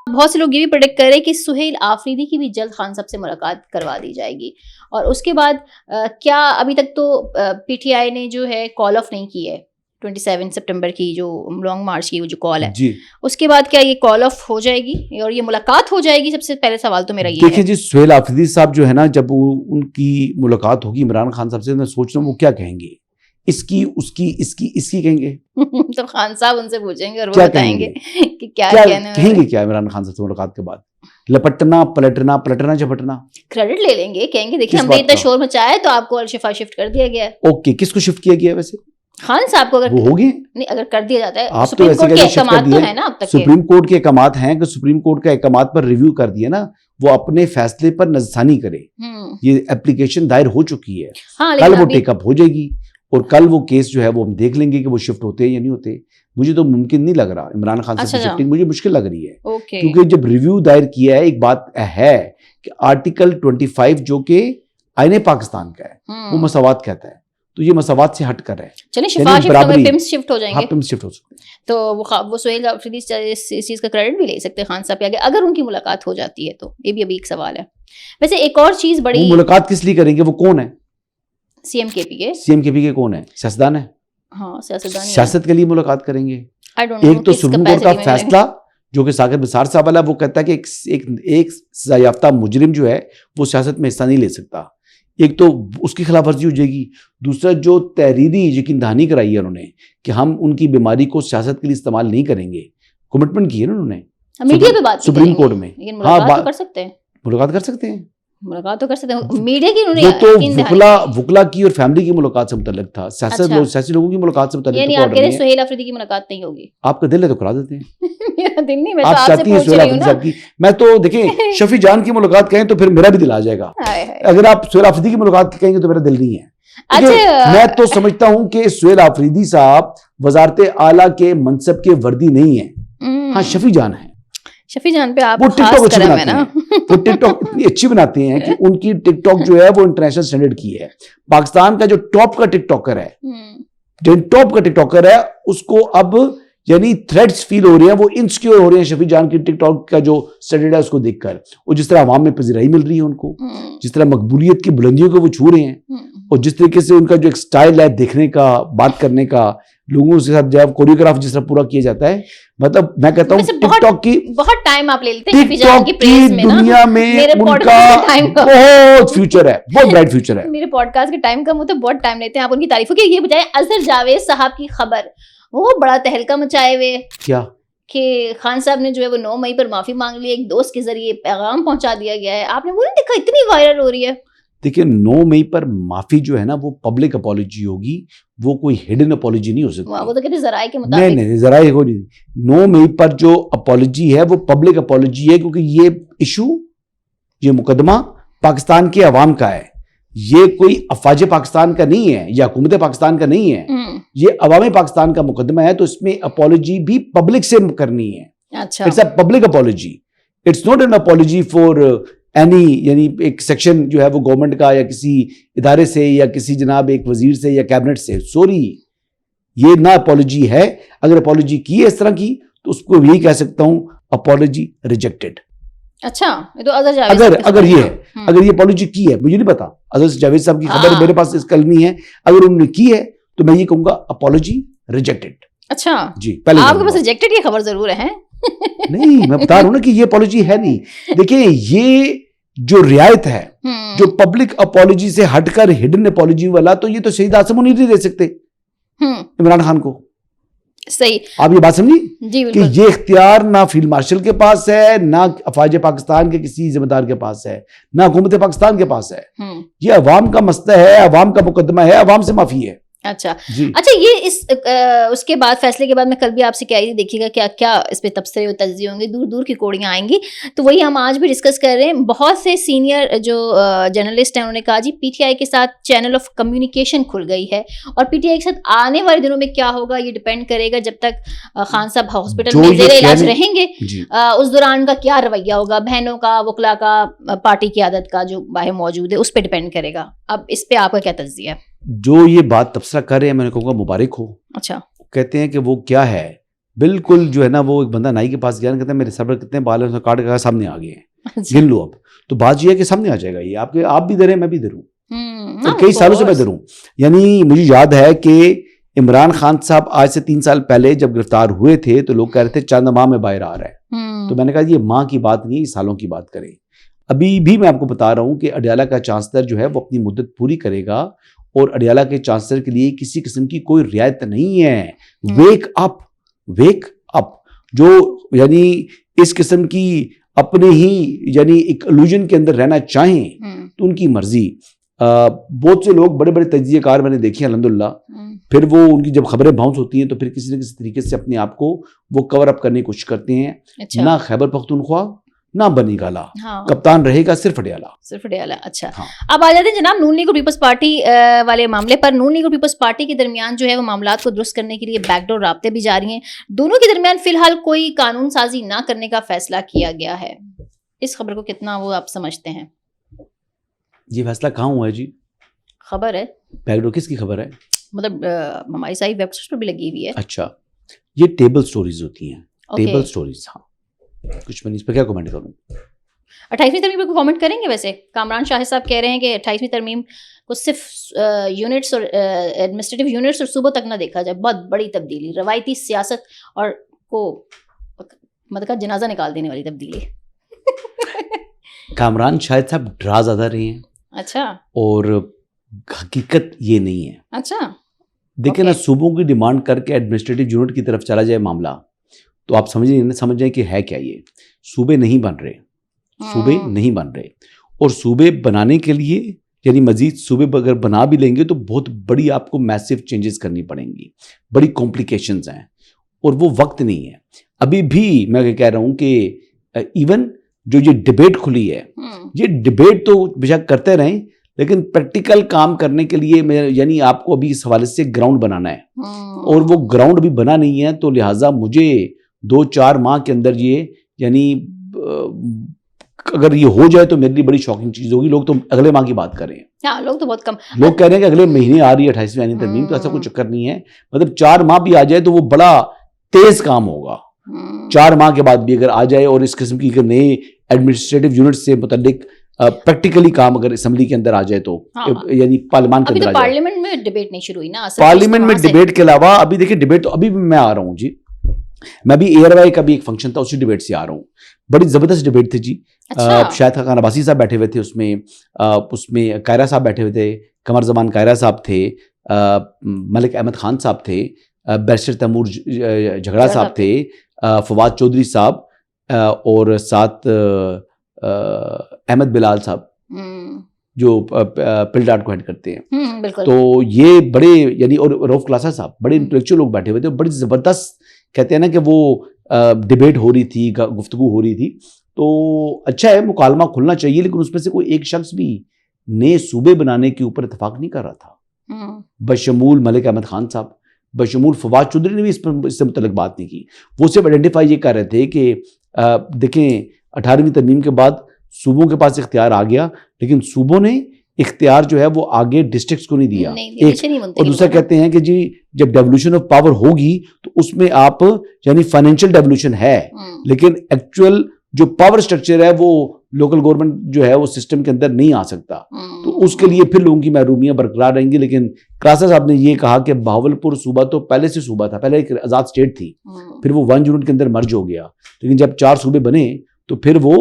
बहुत से लोग ये भी प्रेडिक्ट कर रहे हैं कि सुहेल आफरीदी की भी जल्द खान साहब से मुलाकात करवा दी जाएगी। और उसके बाद क्या अभी तक तो पीटीआई ने जो है कॉल ऑफ नहीं की है 27 सितंबर की जो लॉन्ग मार्च की वो जो कॉल है जी, उसके बाद क्या ये कॉल ऑफ हो जाएगी और ये मुलाकात हो जाएगी? सबसे पहले सवाल तो मेरा ये है। देखिए जी, सुहेल आफरीदी साहब जो है ना, जब उनकी मुलाकात होगी इमरान खान साहब से, मैं सोच रहा हूँ वो क्या कहेंगे, इसकी उसकी इसकी कहेंगे तो खान साहब उनसे पूछेंगे और वो बताएंगे कि क्या कहेंगे क्या इमरान खान साहब से मुलाकात के बाद? लपटना पलटना झपटना, क्रेडिट ले लेंगे, कहेंगे देखिए हमने इतना शोर मचाया तो आपको अल-शिफा शिफ्ट कर दिया गया है। ओके, किसको शिफ्ट किया गया है वैसे? खान साहब को अगर वो हो गए नहीं, अगर कर दिया जाता है, आप तो सुप्रीम कोर्ट के अहकाम तो है ना अब तक सुप्रीम कोर्ट के अहकाम हैं कि सुप्रीम कोर्ट के अहकाम पर रिव्यू कर दिए ना, वो अपने फैसले पर नजरसानी करे। ये एप्लीकेशन दायर हो चुकी है, कल वो टेकअप हो जाएगी और कल वो केस जो है वो हम देख लेंगे कि वो शिफ्ट होते हैं या नहीं होते। मुझे तो मुमकिन नहीं लग रहा इमरान खान साहब की शिफ्टिंग, मुझे मुश्किल लग रही है क्योंकि जब रिव्यू दायर किया है, एक बात है कि आर्टिकल 25 जो कि आईने पाकिस्तान का है वो मसावात कहता है, तो ये मसावात से हट कर रहा है। चलिए शिफा शिफ्ट हो जाएंगे, हाँ पिम्स शिफ्ट हो सकते हैं, तो वो सुहेल आफरीदी इस चीज का क्रेडिट भी ले सकते हैं खान साहब के आगे अगर उनकी मुलाकात हो जाती है तो। ये भी अभी एक सवाल है। वैसे एक और चीज बड़ी, मुलाकात किस लिए करेंगे? वो कौन है? सीएमकेपी के कौन है? सियासतदान है। हाँ, सियासत के लिए मुलाकात करेंगे। एक तो सुप्रीम कोर्ट का फैसला जो कि साकिब निसार साहब वाला, वो कहता है कि एक सजा याफ्ता मुजरिम जो है वो सियासत में हिस्सा नहीं ले सकता। एक तो उसकी खिलाफ वर्जी हो जाएगी, दूसरा जो तहरीरी यकीन दहानी कराई है उन्होंने कि हम उनकी बीमारी को सियासत के लिए इस्तेमाल नहीं करेंगे, कमिटमेंट की है ना उन्होंने मीडिया पे बात सुप्रीम कोर्ट में। हाँ, कर सकते हैं, मुलाकात कर सकते हैं, मुलाकात तो कर सकते हैं। मीडिया की उन्होंने वो तो वुकला की और फैमिली की मुलाकात से मुतल्लिक था, सियासी लोगों की मुलाकात से मुतल्लिक। यानी आप कह रहे हैं सुहेल आफरीदी की मुलाकात नहीं होगी? आपका दिल है तो करा देते हैं। मेरा दिल नहीं, मैं आप तो आपसे चाहती हैं पूछ रही हूं ना। मैं तो देखें शफी जान की मुलाकात कहें तो फिर मेरा भी दिल आ जाएगा, अगर आप सुहेल आफरीदी की मुलाकात कहेंगे तो मेरा दिल नहीं है। अच्छा, मैं तो समझता हूं कि सुहेल आफरीदी साहब वजारत आला के मनसब के वर्दी नहीं है। हाँ, शफी जान है। शफी जान पे आप वो टिकटॉक अच्छी बनाते हैं, वो टिकटॉक इतनी अच्छी बनाते हैं कि उनकी टिकटॉक जो है वो इंटरनेशनल स्टैंडर्ड की है। पाकिस्तान का जो टॉप का टिकटॉकर है, जो टॉप का टिकटॉकर है, उसको अब यानी थ्रेड्स फील हो रहे हैं, वो इनसिक्योर हो रहे हैं शफी जान की टिकटॉक का जो स्टैंडर्ड है उसको देखकर। और जिस तरह अवाम में पजीराई मिल रही है उनको, जिस तरह मकबूलियत की बुलंदियों को वो छू रहे हैं, और जिस तरीके से उनका जो एक स्टाइल है देखने का, बात करने का, लोगों के साथ जब कोरियोग्राफ जिस तरह पूरा किया जाता है, मतलब मैं कहता हूँ टिकटॉक की बहुत टाइम आप ले लेते हैं टिकटॉक की दुनिया में उनका बहुत फ्यूचर है, बहुत ब्राइट फ्यूचर है। मेरे पॉडकास्ट के टाइम का तो बहुत टाइम लेते हैं आप उनकी तारीफों की। ये बजाय अजहर जावेद साहब की खबर, वो बड़ा तहलका मचाए हुए क्या कि खान साहब ने जो है वो 9 मई पर माफी मांग ली, एक दोस्त के जरिए पैगाम पहुंचा दिया गया है। आपने वो नहीं देखा? इतनी वायरल हो रही है। देखिए 9 मई पर माफी जो है ना वो पब्लिक अपॉलॉजी होगी, वो कोई हिडन अपॉलॉजी नहीं हो सकती। वो तो कहते जराए के मुताबिक। नहीं, जराए को नहीं। 9 मई पर जो अपॉलॉजी है वो पब्लिक अपॉलॉजी है, क्योंकि ये इशू, ये मुकदमा पाकिस्तान के अवाम का है। ये कोई अफवाज पाकिस्तान का नहीं है या हुकूमत पाकिस्तान का नहीं है, ये अवाम पाकिस्तान का मुकदमा है। तो इसमें अपॉलॉजी भी पब्लिक से करनी है। अच्छा, it's a public apology, it's not an apology for any, यानी एक सेक्शन जो है वो गवर्नमेंट का या किसी इदारे से या किसी जनाब एक वजीर से या कैबिनेट से। सॉरी, ये ना अपॉलॉजी है। अगर अपॉलॉजी की है इस तरह की तो उसको यही कह सकता हूं अपॉलॉजी रिजेक्टेड। अच्छा, ये तो अजहर जावेद अगर ये है, अगर ये अपॉलॉजी की है, मुझे नहीं पता, अजहर जावेद साहब की खबर मेरे पास कल नहीं है, अगर उन्होंने की है तो मैं ये कहूंगा अपॉलॉजी रिजेक्टेड। अच्छा जी, पहले आपके पास रिजेक्टेड की खबर जरूर है। नहीं, मैं बता रहा हूं ना कि ये अपॉलॉजी है नहीं। देखिए ये जो रियायत है, जो पब्लिक अपॉलॉजी से हटकर हिडन अपॉलॉजी वाला, तो ये तो शहीद आसिम मुनीर नहीं दे सकते इमरान खान को। सही, आप ये बात समझी कि ये इख्तियार ना फील्ड मार्शल के पास है, ना अफवाज पाकिस्तान के किसी जिम्मेदार के पास है, ना हुकूमत पाकिस्तान के पास है। ये अवाम का मसला है, अवाम का मुकदमा है, अवाम से माफी है। अच्छा, ये उसके बाद फैसले के बाद मैं कल भी आपसे कह रही थी, देखिएगा क्या क्या इस पे तबसरे और तज्ज़िये होंगे, दूर दूर की कोड़ियाँ आएंगी। तो वही हम आज भी डिस्कस कर रहे हैं। बहुत से सीनियर जो जर्नलिस्ट हैं उन्होंने कहा जी पीटीआई के साथ चैनल ऑफ कम्युनिकेशन खुल गई है, और पीटीआई के साथ आने वाले दिनों में क्या होगा ये डिपेंड करेगा। जब तक खान साहब हॉस्पिटल में ज़ेरे इलाज रहेंगे, उस दौरान का क्या रवैया होगा, बहनों का, वकला का, पार्टी की आदत का जो बाहर मौजूद है, उस पर डिपेंड करेगा। अब इस पे आपका क्या तज्ज़िया है? जो ये बात तबसरा कर रहे हैं, मैंने कहूँगा मुबारक हो। अच्छा, कहते हैं कि वो क्या है, बिल्कुल जो है ना, वो एक बंदा नाई के पास गया, कहता है मेरे सर पर कितने बाल हैं, उसने काट के सामने आ गए हैं, गिन लो अब। तो बात ये है कि सामने आ जाएगा ये, आपके आप भी दर है, मैं भी दर हूँ, और कई सालों से मैं दर हूँ। यानी मुझे याद है कि इमरान खान साहब आज से 3 साल पहले जब गिरफ्तार हुए थे तो लोग कह रहे थे चंद माह में बाहर आ रहा है। तो मैंने कहा ये माह की बात नहीं है, सालों की बात करें। अभी भी मैं आपको बता रहा हूं कि अडयाला का चांसलर जो है वो अपनी मुद्दत पूरी करेगा, और अडयाला के चांसलर के लिए किसी किस्म की कोई रियायत नहीं है। Wake up, wake up. जो यानी इस किस्म की अपने ही यानी एक इल्यूजन के अंदर रहना चाहें तो उनकी मर्जी। बहुत से लोग बड़े बड़े तज्जिएकार मैंने देखे हैं अल्हम्दुलिल्लाह, फिर वो उनकी जब खबरें बाउंस होती हैं तो फिर किसी न किसी तरीके से अपने आप को वो कवर अप करने की कोशिश करते हैं। अच्छा। ना खैबर पख्तूनख्वा ना बनी गाला, हाँ। कप्तान रहेगा सिर्फ अडयाला, सिर्फ अडयाला। अच्छा। हाँ। अब आ जाते हैं जनाब नून लीग और पीपल्स पार्टी वाले मामले पर। नून लीग और पीपल्स पार्टी के दरमियान जो है वो मामलात को दुरुस्त करने के लिए बैकडोर राब्ते भी जारी हैं। दोनों के दरमियान फिलहाल कोई कानून साजी ना करने का फैसला किया गया है। इस खबर को कितना वो आप समझते हैं? ये फैसला कहाँ हुआ है जी? खबर है, बैकडोर किसकी खबर है? मतलब हमारी सारी वेबसाइट पर भी लगी हुई है। अच्छा, ये टेबल स्टोरीज होती हैं, ओके। Table stories. हाँ, कुछ मैं इस पर क्या कमेंट करूं? 28वीं तरमीम पर कमेंट करेंगे? वैसे कामरान शाहिद साहब कह रहे हैं कि 28वीं तरमीम को सिर्फ यूनिट्स और एडमिनिस्ट्रेटिव यूनिट्स और सूबों तक ना देखा जाए, बहुत बड़ी तब्दीली, रवायती सियासत और को मतलब जनाजा निकाल देने वाली तब्दीली। कामरान शाहिद साहब डरा ज्यादा रहे हैं। अच्छा। और हकीकत ये नहीं है। अच्छा, देखिए ना, सूबों की डिमांड करके एडमिनिस्ट्रेटिव यूनिट की तरफ चला जाए मामला, तो आप समझ जाए कि है क्या ये। सूबे नहीं बन रहे, सूबे नहीं बन रहे, और सूबे बनाने के लिए यानी मजीद सूबे अगर बना भी लेंगे तो बहुत बड़ी आपको मैसिव चेंजेस करनी पड़ेंगी, बड़ी कॉम्प्लिकेशंस हैं, और वो वक्त नहीं है। अभी भी मैं कह रहा हूं कि इवन जो ये डिबेट खुली है, ये डिबेट तो बेशक करते रहें, लेकिन प्रैक्टिकल काम करने के लिए यानी आपको अभी इस हवाले से ग्राउंड बनाना है, और वो ग्राउंड भी बना नहीं है। तो लिहाजा मुझे 2-4 माह के अंदर ये यानी अगर ये हो जाए तो मेरे लिए बड़ी शॉकिंग चीज होगी। लोग तो अगले माह की बात कर रहे हैं। हाँ, लोग तो बहुत कम, लोग कह रहे हैं कि अगले महीने आ रही है 28वीं यानी तरमीम, तो ऐसा कोई चक्कर नहीं है। मतलब 4 माह भी आ जाए तो वो बड़ा तेज काम होगा। 4 माह के बाद भी अगर आ जाए और इस किस्म की नए एडमिनिस्ट्रेटिव यूनिट से मुताल्लिक प्रैक्टिकली काम अगर असेंबली के अंदर आ जाए तो यानी पार्लियामेंट के अंदर आ जाए। पार्लियामेंट में डिबेट नहीं शुरू हुई ना, पार्लियामेंट में डिबेट के अलावा अभी देखिए डिबेट तो अभी भी मैं आ रहा हूँ जी, मैं भी एयरवाई का भी एक फंक्शन था, उसी डिबेट से आ रहा हूँ। बड़ी जबरदस्त डिबेट थी जी। शायद खान अब्बासी साहब बैठे हुए थे उसमें कायरा साहब बैठे हुए थे, कमर जमान कायरा साहब थे, मलिक अहमद खान साहब थे, बैरिस्टर तैमूर झगड़ा साहब थे, फवाद चौधरी साहब, और साथ अहमद बिलाल साहब जो पिलडाट को हेड करते हैं। तो ये बड़े यानी और रऊफ क्लासा साहब बड़े इंटेलेक्चुअल लोग बैठे हुए थे, बड़ी जबरदस्त कहते हैं ना कि वो डिबेट हो रही थी, गुफ्तगू हो रही थी। तो अच्छा है, मुकालमा खुलना चाहिए, लेकिन उसमें से कोई एक शख्स भी नए सूबे बनाने के ऊपर इत्तेफाक नहीं कर रहा था। बशमूल मलिक अहमद खान साहब, बशमूल फवाद चौधरी ने भी इससे मुतल्लिक बात नहीं की। वो सिर्फ आइडेंटिफाई ये कर रहे थे कि देखें 18वीं तरमीम के बाद सूबों के पास इख्तियार आ गया, लेकिन सूबों ने इख्तियार जो है वो आगे डिस्ट्रिक्ट्स को नहीं दिया। एक और दूसरा कहते हैं कि जी जब डेवोल्यूशन ऑफ पावर होगी तो उसमें आप यानी फाइनेंशियल डेवोल्यूशन है, लेकिन एक्चुअल जो पावर स्ट्रक्चर है वो लोकल गवर्नमेंट जो है वो सिस्टम के अंदर नहीं आ सकता। तो उसके लिए फिर लोगों की महरूमियां बरकरार रहेंगी। लेकिन क्लासा साहब ने ये कहा कि बहावलपुर सूबा तो पहले से सूबा था, पहले एक आजाद स्टेट थी, फिर वो 1 यूनिट के अंदर मर्ज हो गया, लेकिन जब 4 सूबे बने तो फिर वो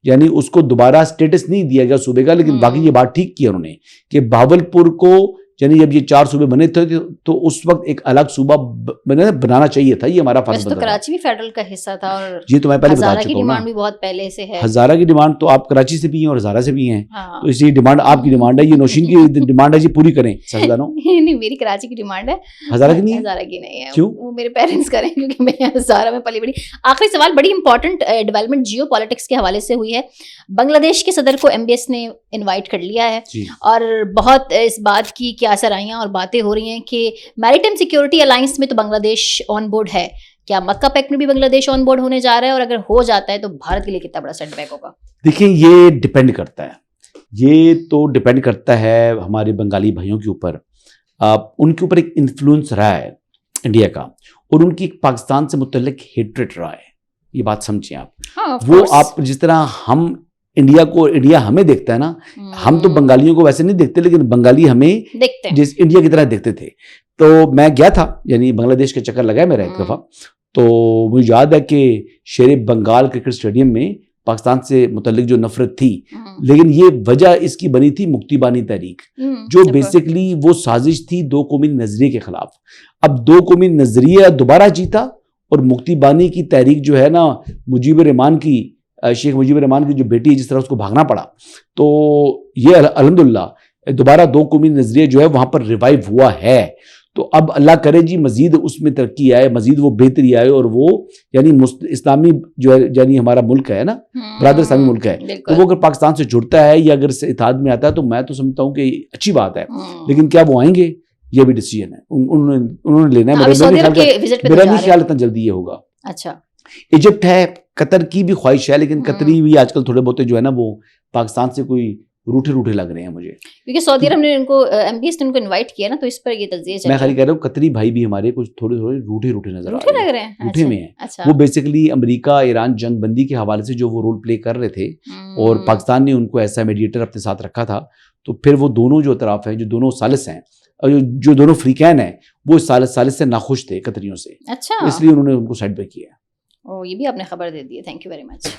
यानी उसको दोबारा स्टेटस नहीं दिया गया सूबे का। लेकिन बाकी ये बात ठीक की उन्होंने कि बहावलपुर को यानी जब ये 4 सूबे बने थे तो उस वक्त एक अलग सूबा बनाना चाहिए था। ये हमारा फर्ज तो कराची भी फेडरल का हिस्सा था, और ये तो मैं पहले बता चुका हूं ना, डिमांड भी बहुत पहले से है। हजारा की डिमांड तो आप कराची से भी हैं और हजारा से भी हैं। हाँ। तो इसी डिमांड आपकी डिमांड है, ये नौशीन की डिमांड है जी, पूरी करें सजदानो। नहीं, मेरी कराची की डिमांड है, हजारा की नहीं है। हजारा की नहीं है। क्यों? वो मेरे पेरेंट्स करें, क्योंकि मैं हजारा में पली बड़ी। आखिरी सवाल बड़ी इंपॉर्टेंट डेवलपमेंट जियो पॉलिटिक्स के हवाले से हुई है। बांग्लादेश के सदर को MBS ने इन्वाइट कर लिया है, और बहुत इस बात की क्या सराहियां और बातें हो रही हैं कि मैरीटाइम सिक्योरिटी अलायंस में तो बांग्लादेश ऑन बोर्ड है। क्या मक्का पैक्ट में भी बांग्लादेश ऑन बोर्ड होने जा रहा है, और अगर हो जाता है तो भारत के लिए कितना बड़ा सेटबैक होगा? देखिए, ये डिपेंड करता है, ये तो डिपेंड करता है हमारे बंगाली भाइयों के ऊपर। उनके ऊपर एक इन्फ्लुएंस रहा है इंडिया का, और उनकी पाकिस्तान से मुतल्लिक हेट्रेड रहा है। ये बात समझिए आप। हाँ, of वो course. आप जिस तरह हम इंडिया हमें देखता है ना, हम तो बंगालियों को वैसे नहीं देखते, लेकिन बंगाली हमें देखते हैं। जिस इंडिया की तरह देखते थे। तो मैं गया था, यानी बांग्लादेश के चक्कर लगाया मेरा एक दफा, तो मुझे याद है कि शेर बंगाल क्रिकेट स्टेडियम में पाकिस्तान से मुतल्लिक जो नफरत थी, लेकिन ये वजह इसकी बनी थी मुक्ति बानी तहरीक, जो बेसिकली वो साजिश थी दो कौमी नजरिए के खिलाफ। अब दो कौमी नजरिया दोबारा जीता और मुक्ति बानी की तहरीक जो है ना, मुजीबर रहमान की, शेख मुजीबर रहमान की जो बेटी है, जिस तरह उसको भागना पड़ा, तो ये अल्हम्दुलिल्लाह दोबारा दो कौमी नजरिया जो है वहां पर रिवाइव हुआ है। तो अब अल्लाह करे जी मजीद उसमें तरक्की आए, मजीद वो बेहतरी आए, और वो यानी इस्लामी जो है, यानी हमारा मुल्क है ना, बरादर इस्लामी मुल्क है, तो वो अगर पाकिस्तान से जुड़ता है या अगर इत्तेहाद में आता है तो मैं तो समझता हूँ कि अच्छी बात है। लेकिन क्या वो आएंगे, ये भी डिसीजन है उन्होंने लेना है। मेरा नहीं ख्याल इतना जल्दी ये होगा। अच्छा, इजिप्ट है, कतर की भी ख्वाहिश है, लेकिन कतरी भी आजकल थोड़े बहुत जो है ना वो पाकिस्तान से कोई रूठे लग रहे हैं मुझे, क्योंकि सऊदी अरब ने उनको एमबीएस ने उनको इनवाइट किया ना, तो इस पर ये तज्जिया चल मैं खाली कह रहा हूँ कतरी भाई भी हमारे कुछ थोड़े रूठे नजर आ रहे हैं, रूठे में है। अच्छा। वो बेसिकली अमेरिका ईरान जंग बंदी के हवाले से जो वो रोल प्ले कर रहे थे और पाकिस्तान ने उनको ऐसा मीडिएटर अपने साथ रखा था, तो फिर वो दोनों जो तरफ हैं, जो दोनों सालिस हैं और जो दोनों फ्रीकैन हैं, वो सालिस से नाखुश थे कतरियों से। अच्छा, इसलिए उन्होंने उनको साइड पे किया। ओ, ये भी आपने खबर दे दी है। Thank you very much.